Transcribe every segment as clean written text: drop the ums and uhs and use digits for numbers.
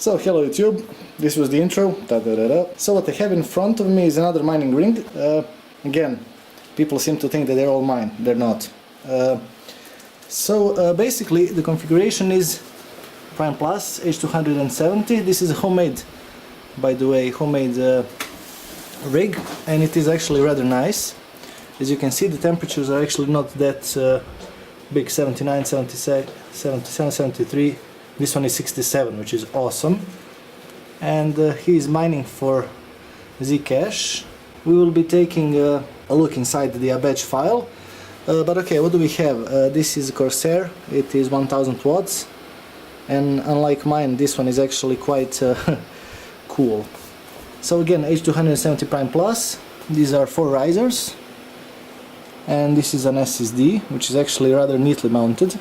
So hello YouTube, this was the intro. So what I have in front of me is another mining ring. Again, people seem to think that they're all mine, they're not. Basically the configuration is Prime Plus H270. This is a homemade, by the way, rig, and it is actually rather nice. As you can see, the temperatures are actually not that big, 79, 77, 73. This one is 67, which is awesome. And he is mining for Zcash. We will be taking a look inside the batch file. But okay, what do we have? This is Corsair. It is 1000 watts. And unlike mine, this one is actually quite cool. So again, H270 Prime Plus. These are 4 risers. And this is an SSD, which is actually rather neatly mounted.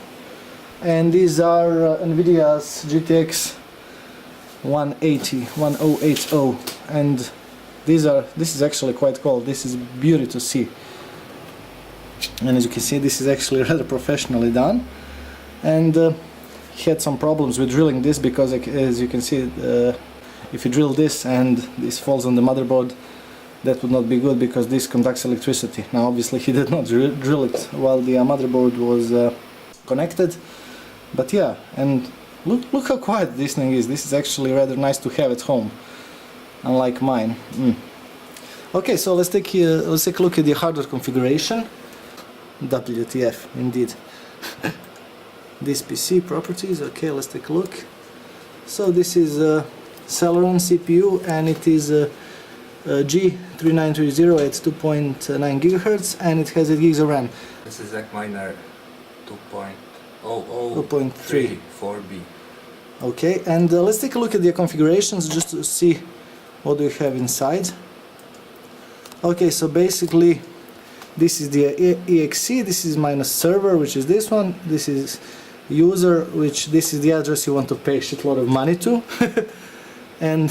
And these are nVidia's GTX 1080, and this is actually quite cool. This is beauty to see. And as you can see, this is actually rather professionally done. And he had some problems with drilling this because, as you can see, if you drill this and this falls on the motherboard, that would not be good because this conducts electricity. Now obviously he did not drill it while the motherboard was connected, but yeah, and look how quiet this thing is. This is actually rather nice to have at home, unlike mine. Okay, so let's take a look at the hardware configuration. WTF, indeed. This PC properties. Okay, let's take a look. So this is a Celeron CPU, and it is a G3930 at 2.9 GHz, and it has 8 GB of RAM. This is Miner 2.003 4B. Okay, and let's take a look at the configurations just to see what we have inside. Okay, so basically this is the exe, this is minus server, which is this one, this is user, which this is the address you want to pay a shitload of money to. And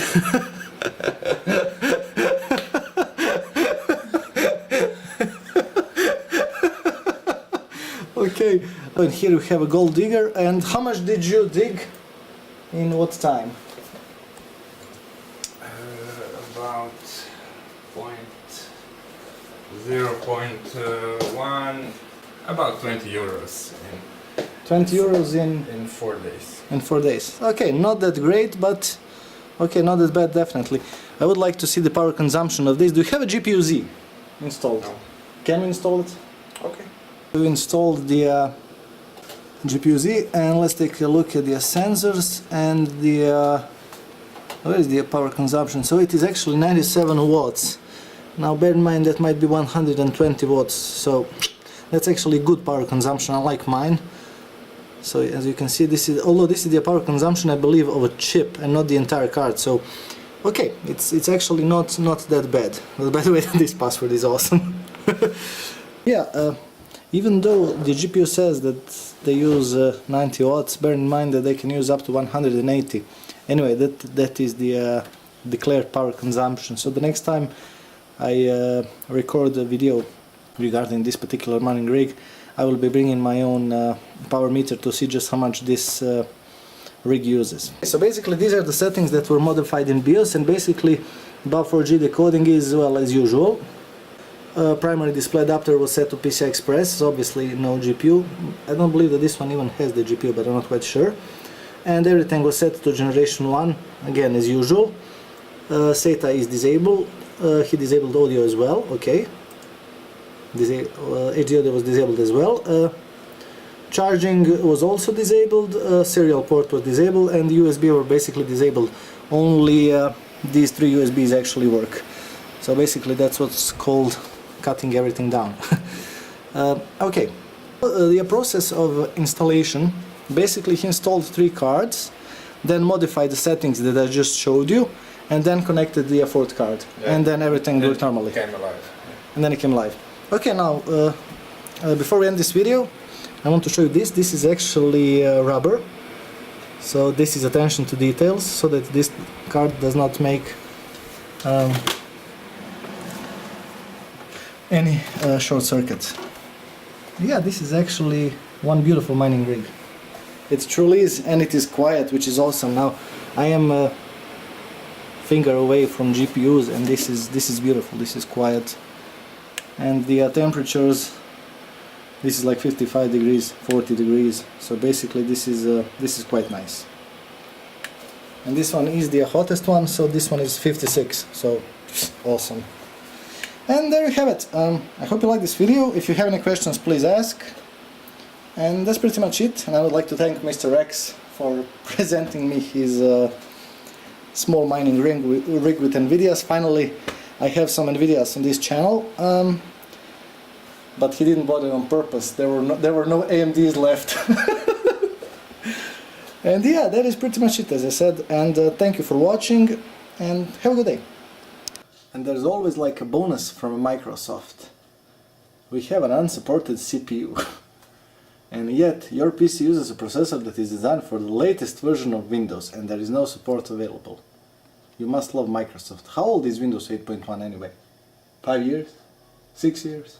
okay, and here we have a gold digger. And how much did you dig in what time? About 0.1, about 20 euros. 20 euros in 4 days. In 4 days. Okay, not that great, but okay, not that bad, definitely. I would like to see the power consumption of this. Do you have a GPU-Z installed? No. Can we install it? Okay. We installed the GPU-Z, and let's take a look at the sensors and the where is the power consumption? So it is actually 97 watts. Now bear in mind that might be 120 watts, so that's actually good power consumption, unlike mine. So as you can see, although this is the power consumption, I believe, of a chip and not the entire card. So okay, it's actually not that bad. Well, by the way, this password is awesome. Yeah, even though the GPU says that they use 90 watts, bear in mind that they can use up to 180. Anyway, that is the declared power consumption. So the next time I record a video regarding this particular mining rig, I will be bringing my own power meter to see just how much this rig uses. So basically these are the settings that were modified in BIOS, and basically BAW4G decoding is, well, as usual. Primary display adapter was set to PCI Express, so obviously no GPU. I don't believe that this one even has the GPU, but I'm not quite sure. And everything was set to generation 1, again as usual. SATA is disabled. He disabled audio as well, okay. HD audio was disabled as well. Charging was also disabled, serial port was disabled, and USB were basically disabled. Only these 3 USBs actually work. So basically that's what's called cutting everything down. Okay, the process of installation, basically he installed 3 cards, then modified the settings that I just showed you, and then connected the 4th card, yeah. And then everything worked normally. Came alive. And then it came live. Okay, now before we end this video, I want to show you this. This is actually rubber, so this is attention to details, so that this card does not make any short circuits. Yeah, this is actually one beautiful mining rig. It truly is, and it is quiet, which is awesome. Now I am a finger away from GPUs, and this is beautiful. This is quiet, and the temperatures. This is like 55 degrees, 40 degrees. So basically, this is quite nice. And this one is the hottest one. So this one is 56. So awesome. And there you have it. I hope you like this video. If you have any questions, please ask. And that's pretty much it. And I would like to thank Mr. Rex for presenting me his small mining rig with nVidias. Finally, I have some nVidias on this channel. But he didn't bother on purpose. There were no AMDs left. And yeah, that is pretty much it, as I said. And thank you for watching, and have a good day. And there's always like a bonus from Microsoft. We have an unsupported CPU. And yet, your PC uses a processor that is designed for the latest version of Windows, and there is no support available. You must love Microsoft. How old is Windows 8.1 anyway? 5 years? 6 years?